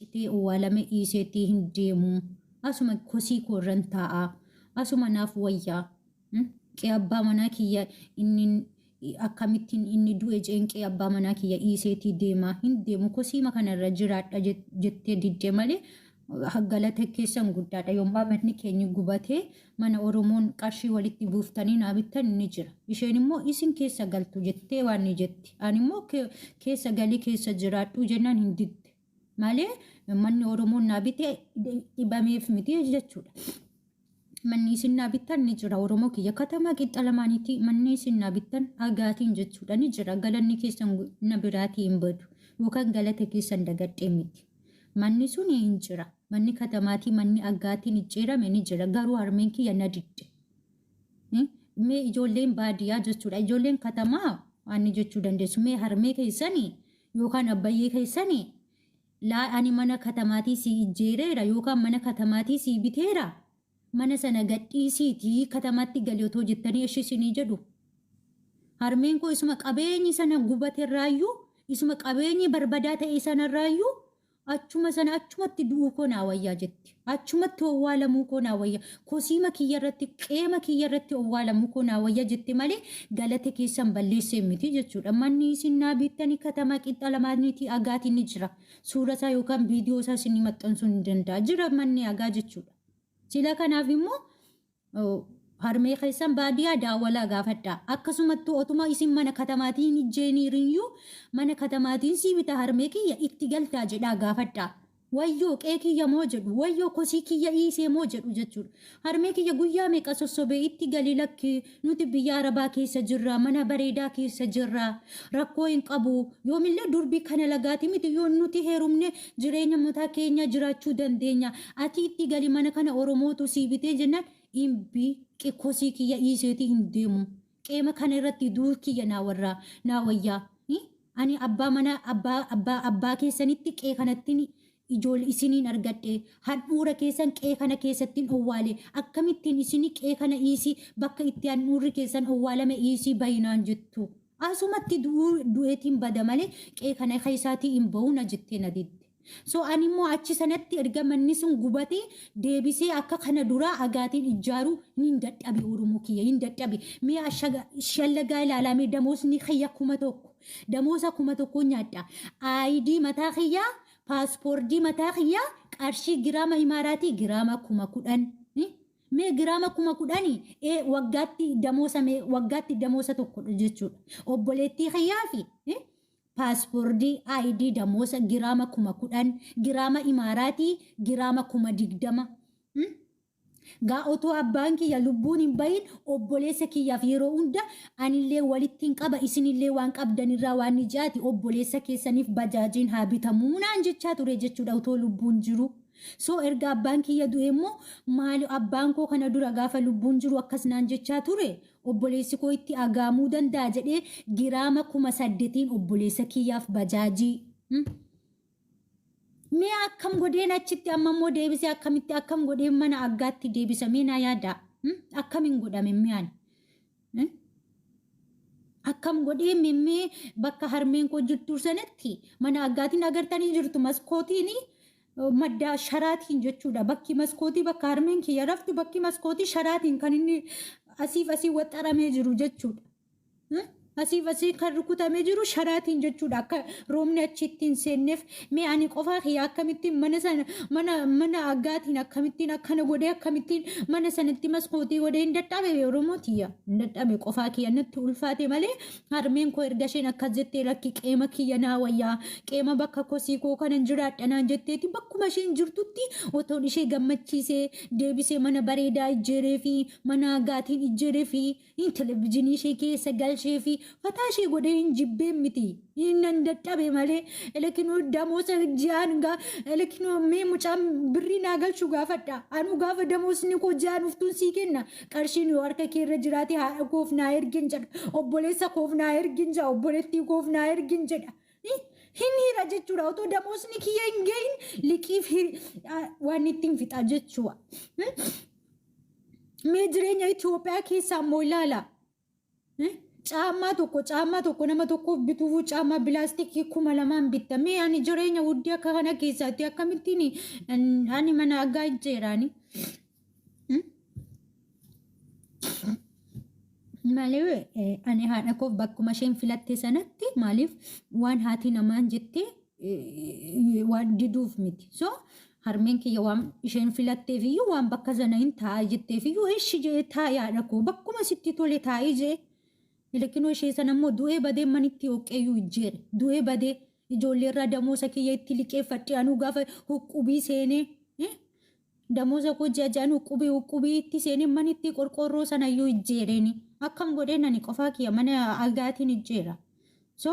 citee owwaalame dhiiseetii hin deemu. Asuma kosii koorran taa'a. Asuma naaf wayyaa. Qe'ee abbaa manaa kiyya inni akkamittiin inni du'e qe'ee abbaa manaa kiyya dhiiseetii deema. Hin deemu kosiima kanarra jiraadha jettee diddee malee galata keessan guddaadha. Yommuu manni keenya gubatee mana Oromoon qarshii walitti buuftanii naa bittan ni jira. Isheen immoo isin keessa galtu jettee waan ni jetti. Ani immoo keessa galii keessa jiraadhu jennaan hin didde. Malee manni Oromoon naa bitee dhibameef miti jechuudha. Manni isin naa bittan ni jira. Oromoo kiyya katamaa qixxa lamaaniiti manni isin naa bittan agaatiin jechuudha ni jira. Galanni keessan na biraatii hin badu. Yookaan galata keessan dagadhee miti. Manni sun hin jira. Manni katamaatii manni agaatiin ijjeerame ni jira. Garuu harmeen kiyya na didde. Mee ijoolleen baadiyyaa jechuudha. Ijoolleen katamaa waan jechuu dandeessu. Mee harmee keessanii yookaan abbayyee keessanii laa ani mana katamaatii si ijjeereera yookaan mana katamaatii si biteera. Mana sana gadhiisiitii katamaatti galii otoo jettanii ishisinii jedhu. Harmeen koo isuma qabeenyi sana gubateerraayyuu isuma qabeenyi barbadaa ta'e sanarraayyuu achuma sana achumatti du'uu koo naa wayyaa jetti. Achumatti owwaalamuu koo naa wayyaa. Kosiima kiyyarratti qeema kiyyarratti owwaalamuu koo naa wayyaa jetti malee galata keessan balleessee miti jechuudha. Manni isin naa bittanii katamaa qixxa lamaaniitii agaatiin ni jira. Suura isaa yookaan viidiyoo isaa isin maxxansuu ni danda'a. Jira manni agaa jechuudha. Sila kanaaf immoo harmee keessan baadiyyaa daawwalaa gaafadha. Akkasumatti otuma isin mana katamaatiin ijjeeniiriyyuu mana katamaatiin si bita harmee kiyya itti galtaa jedhaa gaafadha. Wayyoo qe'ee kiyya moo jedhu wayyoo kosii kiyya dhiisee moo jedhu jechuudha. Harmee kiyya guyyaa meeqa sossobee itti galii lakki nuti biyya Arabaa keessa jirra mana bareedaa keessa jirra rakkoo hin qabu yoomillee durbii kana lagaati miti yoo nuti heerumne jireenya mataa keenya jiraachuu dandeenya. Ati itti galii mana kana Oromootu si bitee jennaan imbii kosii kiyya dhiiseetii hin deemu. Qeema kana irratti duur kiyya naa wayyaa. Ani abbaa mana abbaa keessanitti qe'ee kanatti ijoollee isiniin argadhe handhuura keessan qe'ee kana keessattiin owwaale akkamittiin isinii qe'ee kana dhiisii bakka itti handhuurri keessan owwaalame dhiisii bayinaan jettu. Asumatti du'eetiin bada malee qe'ee kana keessaatii hin bahu na jettee na didde. So ani immoo achi sanatti erga manni sun gubatee deebisee akka kana duraa agaatiin ijaaru hin dadhabe Oromoo kiyya hin dadhabe. Mee shallagaa ilaalamee damoosni kiyya 1,000 damoosa 1,000 nyaadha. ID mataa kiyyaa paaspoortii mataa kiyyaa qarshii giraama Imaaraatii giraama 10,000. Mee giraama 10,000 waggaatti damoosa tokko jechuudha. Obboleettii kiyyaa fi paaspoortii ID damoosa giraama 10,000 giraama Imaaraatii giraama 20,000. Gaa otoo abbaan kiyya lubbuun hin bahin obboleessa kiyyaaf yeroo hunda anillee walittiin qaba isinillee waan qabdanirraa waan ijaati obboleessa keessaniif bajaajiin haa bitamuu naan jechaa ture jechuudha otoo lubbuun jiru. So erga abbaan kiyya du'e immoo maali abbaan koo kana dura gaafa lubbuun jiru akkas naan jechaa ture obboleessi koo itti agaamuu danda'a jedhee giraama 8,000 obboleessa kiyyaaf bajaajii. Mee akkam godheen achitti amma immoo deebisee akkamitti akkam godheen mana aggaatti deebisa mee naa yaada akkamiin godhame mi'aan akkam godheen mee bakka harmeen koo jirtu sanatti mana aggaatiin agartanii jirtu maskootiin madda sharaatiin jechuudha bakki maskootii bakka harmeen kiyya raftu bakki maskootii sharaatiin kan inni asiif asii waxxaramee jiru jechuudha. Asii kan rukutamee jiru sharaatiin jechuudha akka roobni achitti hin seenneef mee ani qofaa kiyya akkamittiin mana aggaatiin akkamittiin akkana godhee akkamittiin mana sanatti maskootii godhee hin dadhabe Oromootiyya hin dadhabe qofaa kiyya natti ulfaate malee harmeen koo erga isheen akkas jettee lakki qeema kiyya naa wayyaa qeema bakka kosii koo kanan jiraadha naan jetteeti bakkuma isheen jirtutti otoon ishee gammachiisee deebisee mana bareedaa ijjeeree fi mana aggaatiin ijjeeree fi televizyiinii ishee keessa galchee fi Fataashii godhee hin jibbeen miti. Innan dadhabe malee elekinuu damoosa ji'aan elekinuu mee mucaan birrii naa galchuu gaafadha. Anu gaafa damoosni koo ji'aan uftuun sii kenna. Qarshiin yoo harka kee irra jiraate haadha koof naa ergin jedha. Obboleessa koof naa ergin jedha. Obboleettii koof naa ergin jedha. Hin hira jechuudha. Otoo damoosni kiyya hin gahin liqiif waan ittiin fixa jechuudha. Mee jireenya Itoophiyaa keessaa immoo ilaala. caammaa tokko nama tokkoof bituuf caammaa pilaastikii 2000 bitamee ani jireenya wuddii akka kana keessatti akkamittiin ani mana agaa ijjeeraani. Maaliif ani haadha koof bakkuma isheen filatte sanatti maaliif waan haati namaan jettee waan diduuf miti. So harmeen kiyya waan isheen filatteef iyyuu waan bakka sana hin taa'aa jetteef iyyuu eeshi jee taa'ee haadha koo bakkuma sitti tole taa'ee jee. Lakin ishee sana immoo du'ee badee manitti hooqqeeyyuu ijjeere. Du'ee badee ijoollee irraa damoosa kiyya itti liqeeffadhee anuu gaafa huqqubii seenee damoosa koo jajaan huqqubii itti seenee manitti qorqorroo sana iyyuu ijjeereeni. Akkam godhee nani qofaa kiyya mana algaatiin ijjeera. So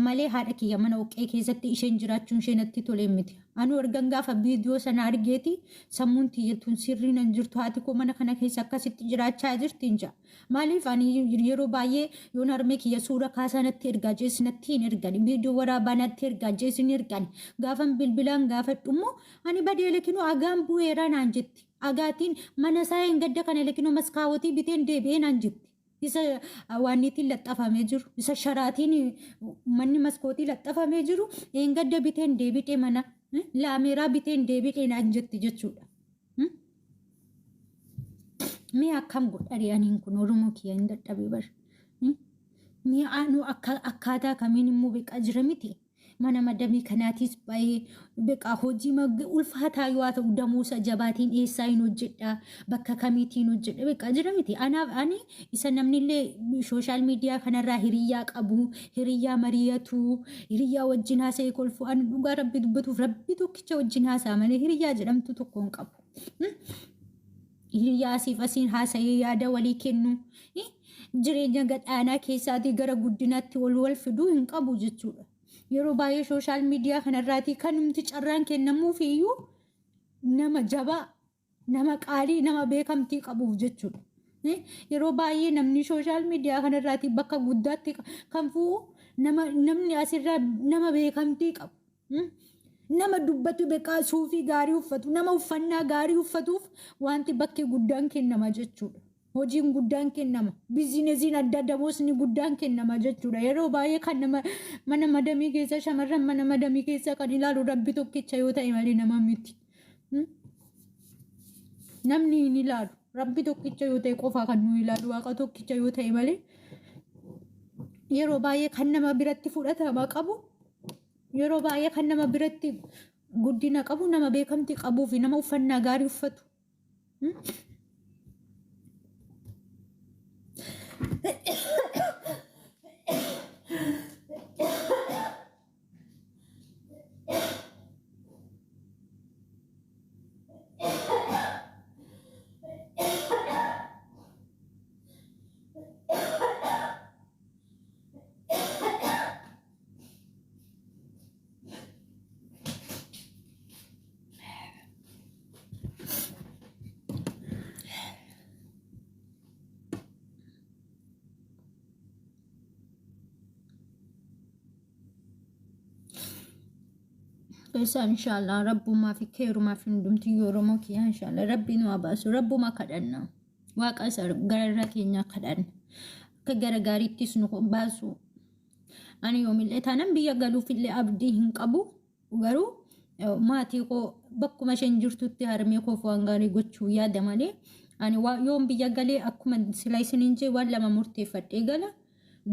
malee haadha kiyya mana hooqqee keessatti isheen jiraachuun ishee natti tole miti. Anu ergan gaafa viidiyoo sana argeeti sammuun tiyyattuun sirrii nan jirtu haati koo mana kana keessa akkasitti jiraachaa jirti hin jaa. Maaliif ani yeroo baay'ee yoon harmee kiyya suura kaasaa natti ergaa jees natti hin ergani. Viidiyoo waraabaa natti ergaa jees hin ergani. Gaafan bilbilaan gaafadhu immoo ani badee lakinuu agaan bu'eeraa naan jetti. Agaatiin mana isaa hin gadda kana lakinuu maskaawotii biteen deebi'ee naan jetti. Isa waannitiin laxxafamee jiru. Isa sharaatiin manni maskootii laxxafamee jiru hin gadda biteen deebi'ee mana. Laameeraa biteen deebi'ee naan jetti jechuudha. Mee akkam godhari aniin kun Oromoo kiyya hin dadhabee bar. Mee anu akkaataa kamiin immoo beekaa jira miti. Mana madamii kanaatis baay'ee beekaa hojii ulfaataa yoo haa ta'u damoosa jabaatiin eessaa hin hojjedha bakka kamiitiin hojjedha beekaa jira miti. Ani isa namnillee sooshaal miidiyaa kanarraa hiriyyaa qabu hiriyyaa mari'atu hiriyyaa wajjin haasa'ee kolfu ani dhugaa rabbi dubbatuuf rabbi tokkicha wajjin haasa'a malee hiriyyaa jedhamtu tokko hin qabu. Hiriyyaa asiif asiin haasa'ee yaada walii kennu jireenya gadhaanaa keessaatii gara guddinaatti wal fiduu hin qabu jechuudha. Yeroo baay'ee sooshaal miidiyaa kanarraatii kan numti carraan kennamuuf iyyuu nama jabaa nama qaalii nama beekamtii qabuuf jechuudha. Yeroo baay'ee namni sooshaal miidiyaa kanarraatii bakka guddaatti kan fu'u namni asirraa nama beekamtii qabu. Nama dubbatu beekaa suufii gaarii uffatu nama uffannaa gaarii uffatuuf wanti bakki guddaan kennama jechuudha. Hojiin guddaan kennama. Bizineesiin adda damoosni guddaan kennama jechuudha. Yeroo baay'ee kan mana madamii keessa shamarran mana madamii keessa kan ilaalu rabbi tokkicha yoo ta'e malee nama miti. Namni hin ilaalu. Rabbi tokkicha yoo ta'e qofaa kan nu ilaalu waaqa tokkicha yoo ta'e malee yeroo baay'ee kan nama biratti fudhatama qabu yeroo baay'ee kan nama biratti guddina qabu nama beekamtii qabuu fi nama uffannaa gaarii uffatu. Isa inshallah rabbumaa fi keerumaa fi hundumti Oromoo kiyya inshallah rabbi nu abaasu rabbumaa kadhanna waaqa isa gararraa keenya kadhanna akka gara gaariittis nu baasu. Ani yoomillee taanaan biyya galuufillee abdii hin qabu garuu maatii koo bakkuma isheen jirtutti harmee koo waan gaarii gochuu yaada malee ani yoom biyya galee akkuma sila isiniin jee waan lama murteeffadhee gala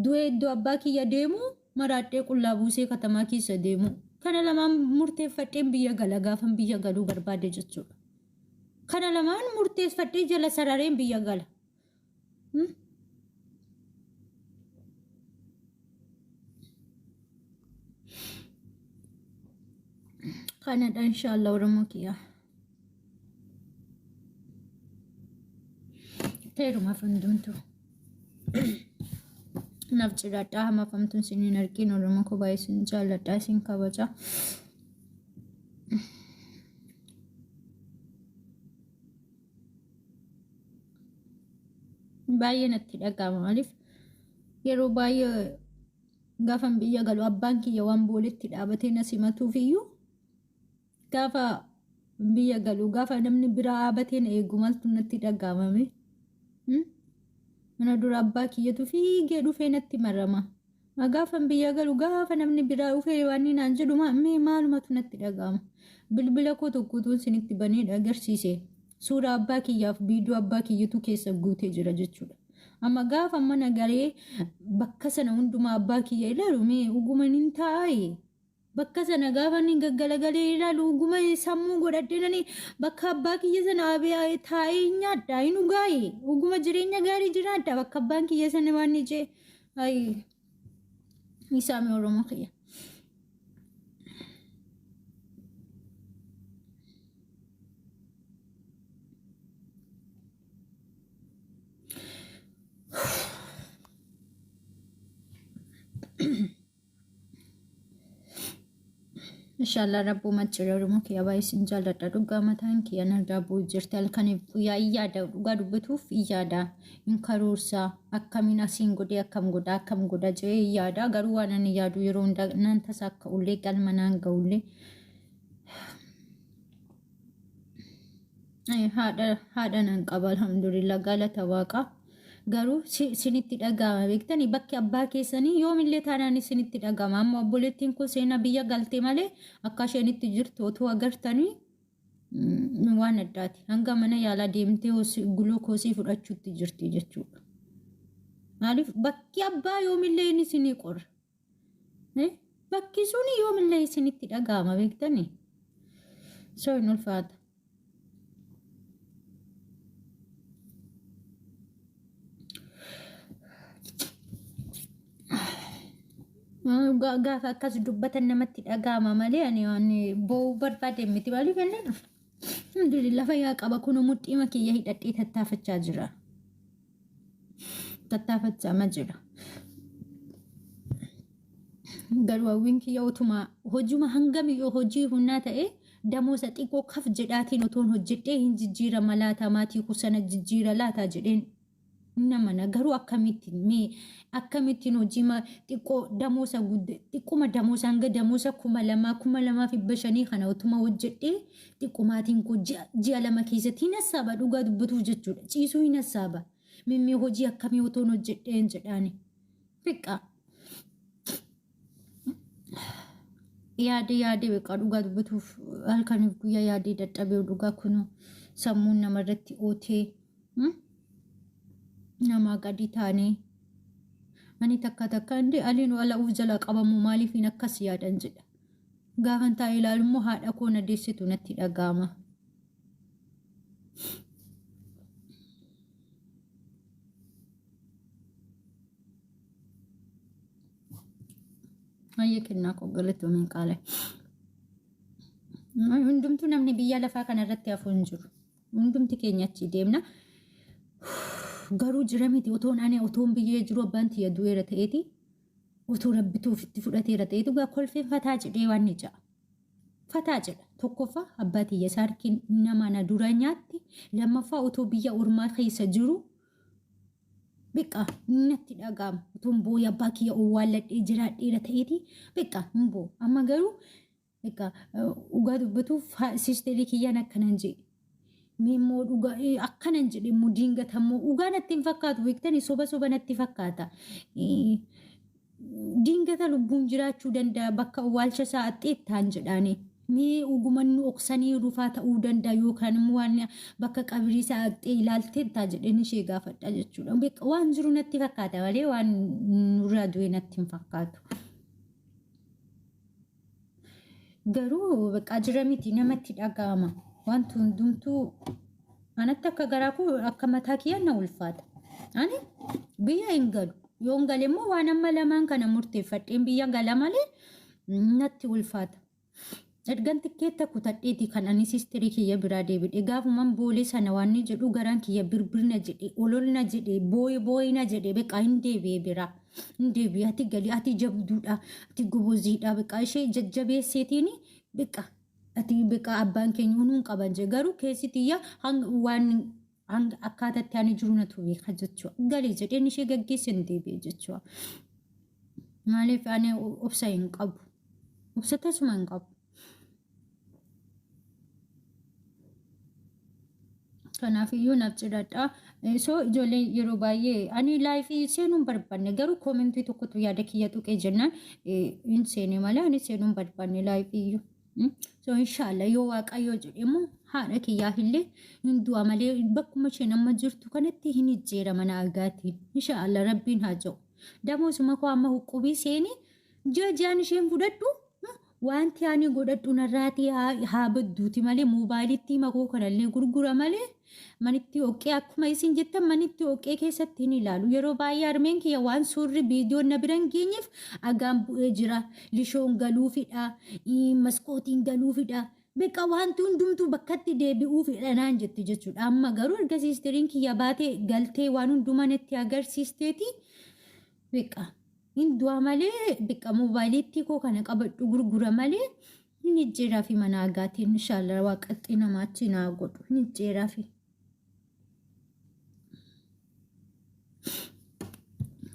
du'ee iddoo abbaa kiyya deemu maraadhee qullaa buusee katamaa keessa deemu. Kana lamaan murteeffadheen biyya gala gaafan biyya galuu barbaade jechuudha. Kana lamaan murteeffadhee jala sarareen biyya gala. Kanadha inshallah Oromoo kiyya. Teeruma fundumtu. Naaf cidhaadhaa hama famtuun siniin argin Oromoo koo baay'ee sin jaalladhaa sin kabaja. Baay'ee natti dhaga'ama maaliif yeroo baay'ee gaafan biyya galu abbaan kiyya waan booletti dhaabatee na simatuuf iyyuu gaafa biyya galu gaafa namni biraa dhaabatee na eegu maaltu natti dhaga'amame. Mana dura abbaa kiyyatu fiigee dhufee natti marama. Gaafan biyya galu gaafa namni biraa dhufee waan naan jedhu maalumatu natti dhaga'ama. Bilbila koo tokkotuun isinitti banee agarsiise. Suuraa abbaa kiyyaaf viidiyoo abbaa kiyyatu keessa guutee jira jechuudha. Amma gaafa mana garee bakka sana hundumaa abbaa kiyya ilaalu dhuguma nin taa'e. Bakka sana gaafa ni gaggalagalee ilaalu dhuguma sammuu godhadheenani bakka abbaa kiyya sana taa'ee nyaadhaa hin dhugaa'e. Dhuguma jireenya gaarii jiraadha bakka abbaan kiyya sana waan ni jee. Isaami Oromoo kiyya. Inshallah Rabbu macira Oromoo kiyya baay'ee sin jaalladha. Dhugaa mataan kiyya narraa bu'u jirti. Halkaniif guyyaa iyyaadha. Dhugaa dubbatuuf iyyaadha. Hin karoorsaa. Akkamiin asiin godhee akkam godha jedhee iyyaadha. Garuu waan ani yaadu yeroo hundaa nan tasaa akka ullee qalma naan ga'ullee. Haadha nan qaba alhamdulillah galata waaqa. Garuu sinitti dhaga'ama beektanii bakki abbaa keessanii yoomillee taanaan sinitti dhaga'ama. Amma obboleettiin kun seenaa biyya galtee malee akka isheen itti jirtu otoo agartanii waan addaati. Hanga mana yaalaa deemtee gulukoosii fudhachuutti jirti jechuudha. Maaliif bakki abbaa yoomillee inni isinii qorra. Bakki suni yoomillee isinitti dhaga'ama beektanii. So hin ulfaata. Gaafa akkas dubbatan namatti dhaga'ama malee ani boo'uu barbaade miti maaliif jennaan alhamdulillah fayyaa qaba kun mudhiima kiyya hidhadhee tattaafachaa jira. Tattaafachaa jira. Garuu hawwiin kiyya utuma hojuma hangami yoo hojii humnaa ta'e damoosa xiqqoo kaf jedhaatiin otoon hojjedhee hin jijjiira malaata maatii kusana jijjiira laataa jedheen namana garuu akkamittiin hojii xiqqoo damoosa gudde xiqquma damoosa hanga damoosa 2,250 kana utuma hojjedhee xiqqumaatiin koo ji'a lama keessatti hin hassaaba dhugaa dubbatuuf jechuudha. Ciisuu hin hassaaba. Mimmii hojii akkamii otoon hojjedheen jedhaani. Fiqqa. Yaade beekaa dhugaa dubbatuuf halkaniif guyyaa yaadee dadhabee dhugaa kun sammuun namarratti ootee nama gadi taanee ani takka indee aliin ala uf jala qabamu maaliif hin akkas yaadan jedha. Gaafan taa'ee ilaalu immoo haadha koo na deessitu natti dhaga'ama. Ayya kennaa koo galatoomeen qaale. Hundumtuu namni biyya lafaa kanarratti hafuu hin jiru. Hundumti keenya achi deemna. Garuu jira miti otoon ani otoon biyyee jiru abbaan tiyya du'eera ta'eeti otoo rabbituuf itti fudhateera ta'eetu gaa kolfeen fataa jedhee waan ni ja'a. Fataa jedha tokkoffaa abbaa tiyya saarkiin nama na dura nyaatti lammaffaa otoo biyya ormaa keessa jiru beekaa natti dhaga'ama otoon booyi abbaa kiyya owwaalladhee jiraadheera ta'eeti beekaa hin boo amma garuu beekaa dhugaa dubbatuuf siisterii kiyyaan akkanan jedhe. Mimmoo dhugaa akkanan jedhe immoo diingatammoo dhugaa natti hin fakkaatu beektanii soba natti fakkaata. Diingata lubbuun jiraachuu danda'a bakka awwaalcha sa'aatii ittaan jedhaani. Mee dhugumannu oksanii rufaa ta'uu danda'a yookaan immoo waan bakka qabrii sa'aatii ilaaltee ittaa jedheen ishee gaafadha jechuudha. Waan jiru natti fakkaata malee waan nurraa du'e natti hin fakkaatu. Garuu bakka jira miti namatti dhaga'ama. Wanti hundumtuu anatti akka garaa koo akka mataa kiyyaa na ulfaata. Ani biyya hin galu. Yoon gale immoo waan amma lamaan kana murteeffadheen biyya gala malee natti ulfaata. Ergan tikkeetta kutadheeti kan ani siisterii kiyya biraa deebidhe. Gaafumaan boolee sana waan ni jedhu garaan kiyya birbirna jedhe ololna jedhe booyina jedhe beekaa hin deebi'e biraa. Hin deebi'e ati galii ati jabduudha ati goboziidha beekaa ishee jajjabeesseetiin beekaa. Ati beekaa abbaan keenya hunuun qaban jee garuu keessitiyya waan akkaatatti ani jiru natu beeka jechuudha. Galee jedheen ishee gaggeesse hin deebi'e jechuudha. Maaliif ani obsa hin qabu. Obsa tasuma hin qabu. Kanaafiyyuu naaf cidhadha. So ijoollee yeroo baay'ee ani laayifii seenuun barbaanne garuu koomentii tokkotu yaada kiyya tuqee jennaan hin seene malee ani seenuun barbaanne laayifiyyuu. So inshallah yoo waaqayyo jedhe immoo haadha kiyyaa illee hin du'a malee bakkuma isheen amma jirtu kanatti hin ijjeera mana agaatiin. Inshallah rabbiin haa jedhu. Damoosuma koo amma huqubii seenii jajaan isheen fudhadhu. Wanti ani godhadhu narraati haa badduuti malee moobaayilitti makoo kanallee gurgura malee manitti oqqee akkuma isin jettan manitti oqqee keessatti hin ilaalu. Yeroo baay'ee harmeen kiyya waan suurri viidiyoon na bira hin geenyeef agaan bu'ee jira. Lishoon galuufidha. Maskootiin galuufidha. Beekaa wanti hundumtuu bakkatti deebi'uufidha naan jetti jechuudha. Amma garuu erga siistiriin kiyya baatee galtee waan hundumanatti agarsiisteeti beekaa. Hinduu malee beekaa moobaayilitti koo kana qabadhu gurgura malee hin ijjeeraa fi mana agaatiin inshallah waaqatti namaatti naa godhu hin ijjeeraa fi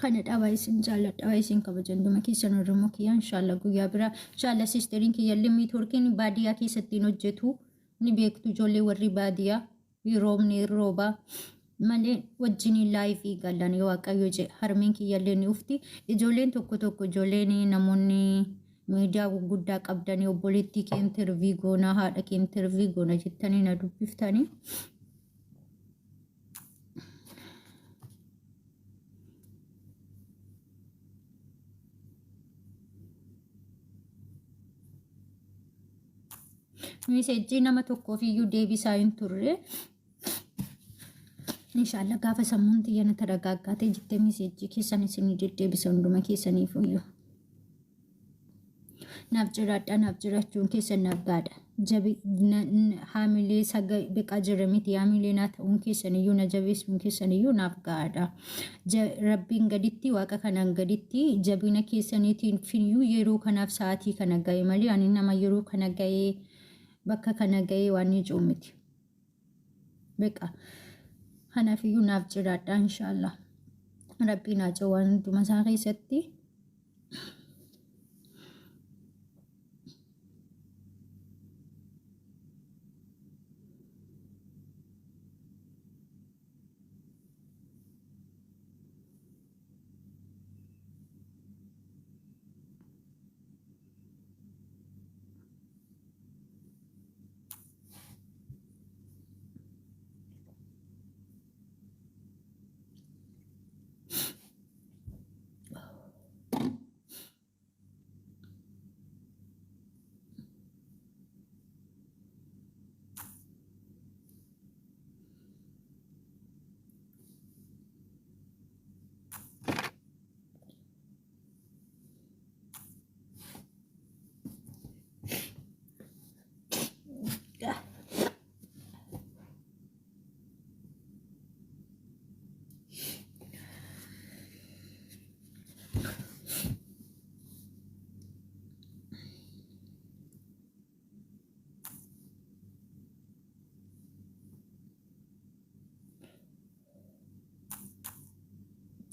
kana dhabaa isin jaalladha isin kabajan dhuma keessan Oromoo kiyya inshallah guyyaa biraa inshallah siisteriin kiyya limii turkiin baadiyyaa keessatti hojjetu ni beektu ijoollee warri baadiyyaa roobni roobaa malee wajjin laayifii galan yoo waaqayyo je harmeen kiyyallee ni ufti ijoolleen tokko ijoolleen namoonni miidiyaa gurguddaa qabdanii obboleettii kee intervii goona haadha kee intervii goona jettanii na dubbiftanii miseejii nama tokkoof iyyuu deebisaa hin turre inshallah gaafa sammuun xiyyaana taragaaggaatee jettee miseejii keessan isinii deddeebisa hunduma keessaniif iyyuu naaf jirachuun keessan naaf gaadha jabi haamilee saga beekaa jira miti haamilee naa ta'uun keessan iyyuu na jabeessuun keessan iyyuu naaf gaadha rabbiin gaditti waaqa kanaan gaditti jabina keessaniitiin fiyyuu yeroo kanaaf sa'aatii kana ga'e malee ani nama yeroo kana ga'ee bakka kana ga'ee waan ni cuumiti beekaa Hanafiyyuu naaf jiraadha inshallah. Rabbiin haa jedhu waan hunduma isaa keessatti.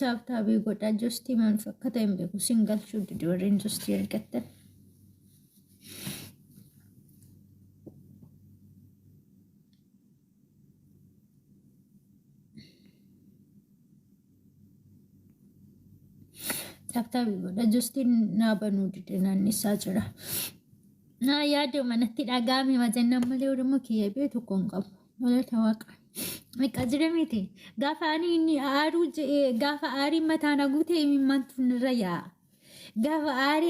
Taabtaabii godhaa justii maal fakkaata hin beeku singalchuu didi warreen justii argattan. Taabtaabii godhaa justiin naa banuu didi naannessaa jira. Naa yaada manatti dhagaame majannaan malee Oromoo kiyya beetu kun qabu. Walata waaqa. Mika jiramiti gaafa ani inni aaruu gaafa aarii mataan haguutee imimmaan tunirra yaa gaafa aarii